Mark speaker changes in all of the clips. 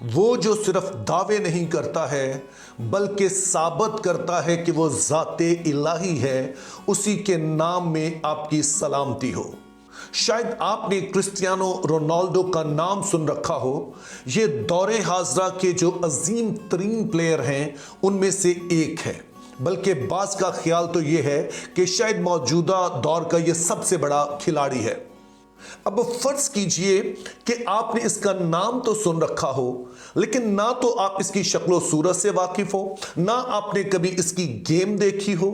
Speaker 1: वो जो सिर्फ दावे नहीं करता है बल्कि साबित करता है कि वो ज़ाते इलाही है, उसी के नाम में आपकी सलामती हो। शायद आपने क्रिस्टियानो रोनाल्डो का नाम सुन रखा हो। ये दौरे हाजरा के जो अजीम तरीन प्लेयर हैं उनमें से एक है, बल्कि बास का ख्याल तो ये है कि शायद मौजूदा दौर का ये सबसे बड़ा खिलाड़ी है। अब फर्ज कीजिए कि आपने इसका नाम तो सुन रखा हो, लेकिन ना तो आप इसकी शक्लो सूरत से वाकिफ हो, ना आपने कभी इसकी गेम देखी हो,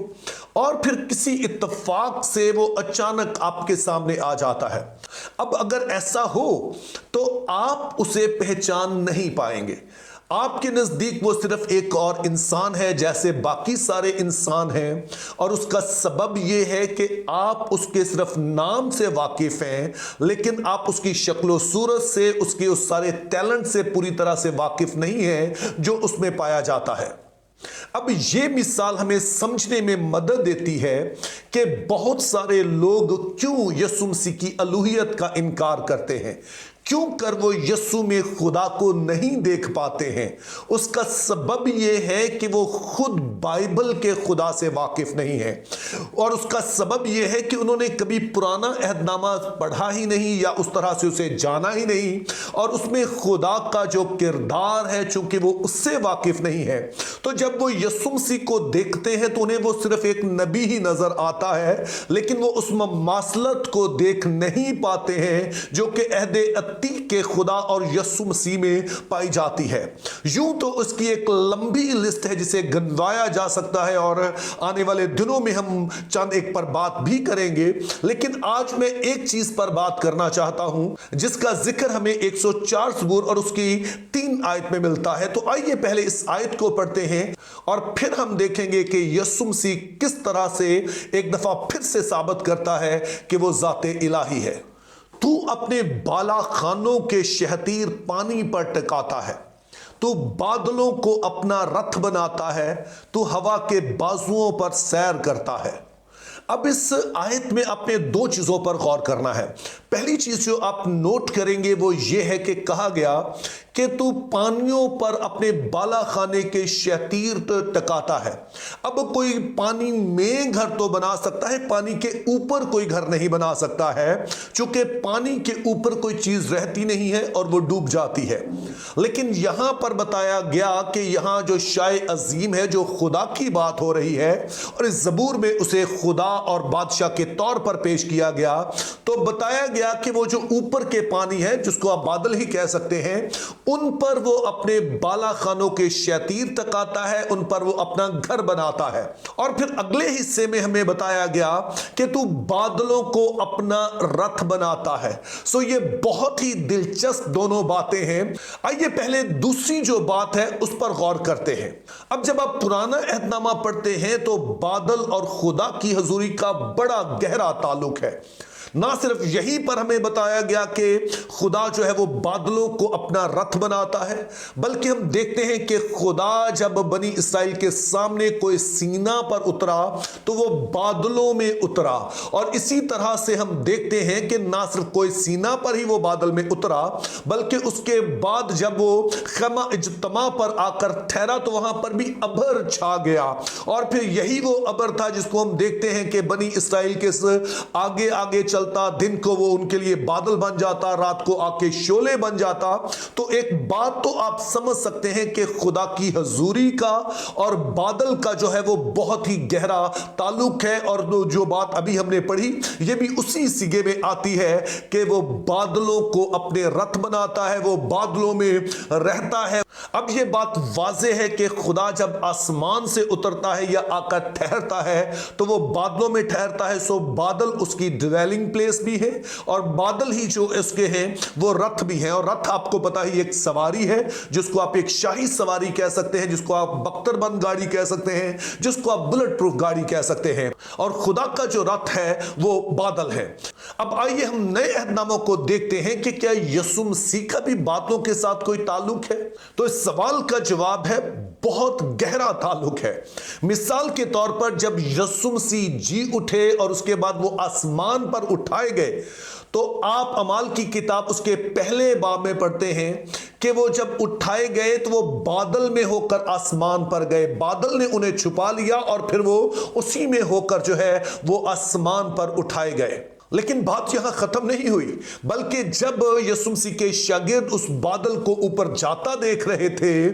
Speaker 1: और फिर किसी इत्तेफाक से वो अचानक आपके सामने आ जाता है। अब अगर ऐसा हो तो आप उसे पहचान नहीं पाएंगे। आपके नजदीक वो सिर्फ एक और इंसान है जैसे बाकी सारे इंसान हैं, और उसका सबब यह है कि आप उसके सिर्फ नाम से वाकिफ हैं, लेकिन आप उसकी शक्लो सूरत से, उसके उस सारे टैलेंट से पूरी तरह से वाकिफ नहीं है जो उसमें पाया जाता है। अब यह मिसाल हमें समझने में मदद देती है कि बहुत सारे लोग क्यों यीशु मसीह की अलूहियत का इनकार करते हैं, क्यों कर वो यीशु में खुदा को नहीं देख पाते हैं। उसका सबब यह है कि वो खुद बाइबल के खुदा से वाकिफ नहीं है, और उसका सबब यह है कि उन्होंने कभी पुराना अहदनामा पढ़ा ही नहीं या उस तरह से उसे जाना ही नहीं, और उसमें खुदा का जो किरदार है चूंकि वो उससे वाकिफ नहीं है, तो जब वो यीशु मसीह को देखते हैं तो उन्हें वो सिर्फ एक नबी ही नजर आता है, लेकिन वो उस ममासलत को देख नहीं पाते हैं जो कि अहदे अतीक के खुदा और यीशु मसीह में पाई जाती है। यूं तो उसकी एक लंबी लिस्ट है जिसे गिनवाया जा सकता है, और आने वाले दिनों में हम चंद एक पर बात भी करेंगे, लेकिन आज मैं एक चीज पर बात करना चाहता हूं जिसका जिक्र हमें 104 ज़बूर और उसकी 3 आयत में मिलता है। तो आइए पहले इस आयत को पढ़ते हैं और फिर हम देखेंगे कि यीशु मसीह किस तरह से एक दफा फिर से साबित करता है कि वो ज़ाते इलाही है। तू अपने बाला खानों के शहतीर पानी पर टिकाता है, तू बादलों को अपना रथ बनाता है, तू हवा के बाजुओं पर सैर करता है। अब इस आयत में आपने 2 चीजों पर गौर करना है। पहली चीज जो आप नोट करेंगे वो ये है कि कहा गया कि तू पानियों पर अपने बाला खाने के शतीर टकाता है। अब कोई पानी में घर तो बना सकता है, पानी के ऊपर कोई घर नहीं बना सकता है, क्योंकि पानी के ऊपर कोई चीज रहती नहीं है और वो डूब जाती है। लेकिन यहां पर बताया गया कि यहां जो शाय अजीम है, जो खुदा की बात हो रही है, और इस ज़बूर में उसे खुदा और बादशाह के तौर पर पेश किया गया, तो बताया गया कि वो जो ऊपर के पानी है, जिसको आप बादल ही कह सकते हैं, उन पर वो अपने बाला खानों के शतीर तकाता है, उन पर वो अपना घर बनाता है। और फिर अगले हिस्से में हमें बताया गया कि तू बादलों को अपना रथ बनाता है। सो ये बहुत ही दिलचस्प दोनों बातें हैं। आइए पहले दूसरी जो बात है उस पर गौर करते हैं। अब जब आप पुराना अहदनामा पढ़ते हैं तो बादल और खुदा की हजूरी का बड़ा गहरा ताल्लुक है। ना सिर्फ यहीं पर हमें बताया गया कि खुदा जो है वो बादलों को अपना रथ बनाता है, बल्कि हम देखते हैं कि खुदा जब बनी इसराइल के सामने कोई सीना पर उतरा तो वो बादलों में उतरा। और इसी तरह से हम देखते हैं कि ना सिर्फ कोई सीना पर ही वो बादल में उतरा, बल्कि उसके बाद जब वो खैमा इज्तमा पर आकर ठहरा तो वहां पर भी अबर छा गया। और फिर यही वो अबर था जिसको हम देखते हैं कि बनी इसराइल के आगे आगे चलता, दिन को वो उनके लिए बादल बन जाता, रात को आके शोले बन जाता। तो एक बात तो आप समझ सकते हैं कि खुदा की हजूरी का और बादल का जो है वो बहुत ही गहरा ताल्लुक है। और जो बात अभी हमने पढ़ी ये भी उसी सिगे में आती है कि वो बादलों को अपने रथ बनाता है, वो बादलों में रहता है। अब ये बात वाज़ेह है कि खुदा जब आसमान से उतरता है या आकर ठहरता है तो वो बादलों में ठहरता है। सो बादल उसकी ड्वेलिंग प्लेस भी है, और बादल ही जो इसके हैं वो रथ भी हैं। और रथ आपको पता ही एक सवारी है, जिसको आप एक शाही सवारी कह सकते हैं, जिसको आप बख्तरबंद गाड़ी कह सकते हैं, जिसको आप बुलेट प्रूफ गाड़ी कह सकते हैं। और खुदा का जो रथ है वो बादल है। अब आइए हम नए अहदनामों को देखते हैं कि क्या यीशु मसीह का भी बादलों के साथ कोई ताल्लुक है। तो इस सवाल का जवाब है बहुत गहरा ताल्लुक है। मिसाल के तौर पर जब यीशु मसीह जी उठे और उसके बाद वो आसमान पर उठाए गए, तो आप अमाल की किताब उसके पहले बाब में पढ़ते हैं कि वो जब उठाए गए तो वो बादल में होकर आसमान पर गए, बादल ने उन्हें छुपा लिया और फिर वो उसी में होकर जो है वो आसमान पर उठाए गए। लेकिन बात यहां खत्म नहीं हुई, बल्कि जब यीशु मसीह के शागिर्द उस बादल को ऊपर जाता देख रहे थे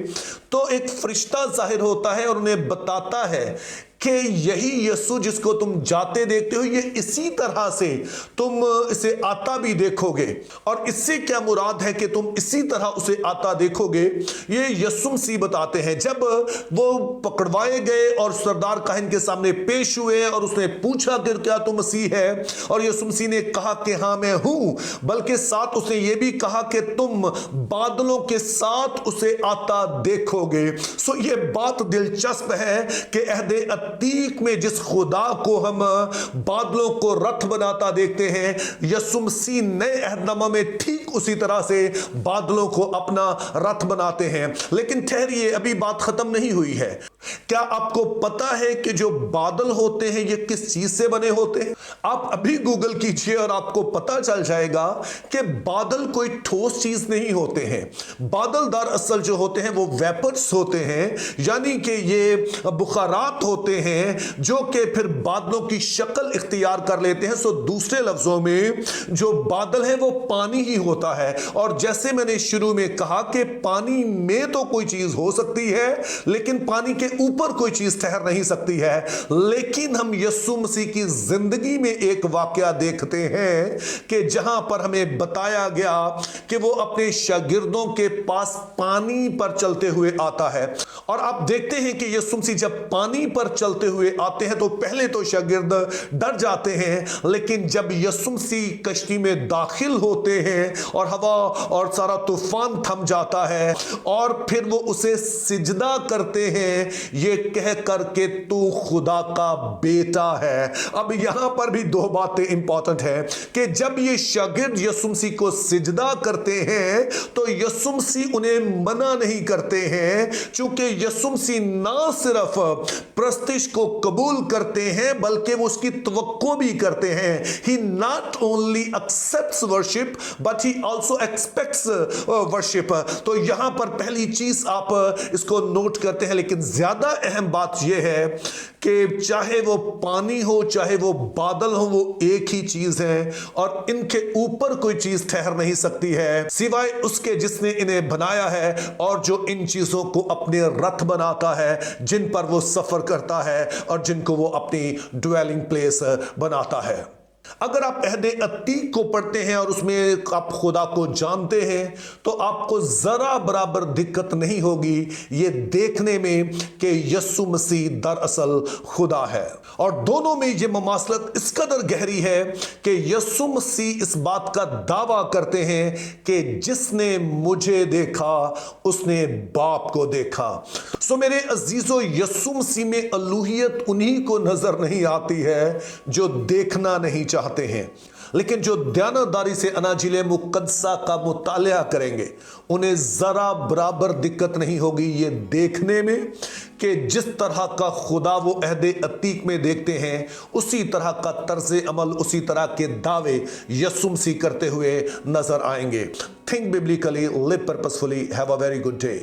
Speaker 1: तो एक फरिश्ता जाहिर होता है और उन्हें बताता है कि यही यीशु जिसको तुम जाते देखते हो, ये इसी तरह से तुम इसे आता भी देखोगे। और इससे क्या मुराद है कि तुम इसी तरह उसे आता देखोगे, ये यीशु मसीह बताते हैं। जब वो पकड़वाए गए और सरदार काहिन के सामने पेश हुए और उसने पूछा कि क्या तुम मसीह है, और यीशु मसीह ने कहा कि हाँ मैं हूं, बल्कि साथ उसने ये भी कहा कि तुम बादलों के साथ उसे आता देखोगे। सो ये बात दिलचस्प है कि अहदे अतीक में जिस खुदा को हम बादलों को रथ बनाता देखते हैं, यीशु मसीह नए अहदनामा में ठीक उसी तरह से बादलों को अपना रथ बनाते हैं। लेकिन ठहरिए, अभी बात खत्म नहीं हुई है। क्या आपको पता है कि जो बादल होते हैं ये किस चीज से बने होते हैं? आप अभी गूगल कीजिए और आपको पता चल जाएगा कि बादल कोई ठोस चीज नहीं होते हैं। बादल दरअसल जो होते हैं वो वेपर्स होते हैं, यानी कि ये बुखारात होते हैं जो कि फिर बादलों की शक्ल इख्तियार कर लेते हैं। सो दूसरे लफ्जों में जो बादल है वो पानी ही होता है। और जैसे मैंने शुरू में कहा कि पानी में तो कोई चीज हो सकती है, लेकिन पानी के ऊपर कोई चीज ठहर नहीं सकती है। लेकिन हम यीशु मसीह की जिंदगी में एक वाकया देखते हैं कि जहां पर हमें बताया गया कि वो अपने शागिर्दों के पास पानी पर चलते हुए आता है। और आप देखते हैं कि यीशु मसीह जब पानी पर चलते हुए आते हैं तो पहले तो शागिर्द डर जाते हैं, लेकिन जब यीशु मसीह कश्ती में दाखिल होते हैं और हवा और सारा तूफान थम जाता है और फिर वो उसे सिजदा करते हैं, ये कह करके तू खुदा का बेटा है। अब यहां पर भी दो बातें इंपॉर्टेंट है कि जब ये शागिर्द यीशु मसीह को सिजदा करते हैं तो यीशु मसीह उन्हें मना नहीं करते हैं, क्योंकि यीशु मसीह ना सिर्फ प्रस्तिश को कबूल करते हैं बल्कि वो उसकी तवक्को भी करते हैं। He not only accepts worship but he also expects worship. तो यहां पर पहली चीज आप इसको नोट करते हैं, लेकिन ज्यादा अहम बात यह है कि चाहे वो पानी हो चाहे वो बादल हो, वो एक ही चीज है और इनके ऊपर कोई चीज ठहर नहीं सकती है सिवाय उसके जिसने इन्हें बनाया है और जो इन चीजों को अपने रथ बनाता है, जिन पर वो सफर करता है और जिनको वो अपनी ड्वेलिंग प्लेस बनाता है। अगर आप अहदे अतीक को पढ़ते हैं और उसमें आप खुदा को जानते हैं तो आपको जरा बराबर दिक्कत नहीं होगी ये देखने में कि यीशु मसीह दरअसल खुदा है। और दोनों में ये ममासलत इस कदर गहरी है कि यीशु मसीह इस बात का दावा करते हैं कि जिसने मुझे देखा उसने बाप को देखा। सो मेरे अजीजों, यीशु मसीह में अलूहियत उन्हीं को नजर नहीं आती है जो देखना नहीं चाहते हैं, लेकिन जो दयानतदारी से अनाजिले मुकद्दसा का मुतालिया करेंगे उन्हें जरा बराबर दिक्कत नहीं होगी ये देखने में कि जिस तरह का खुदा वो अहदे अतीक में देखते हैं उसी तरह का तर्ज अमल, उसी तरह के दावे यीशु मसीह करते हुए नजर आएंगे। Think biblically, live purposefully, have a very good day.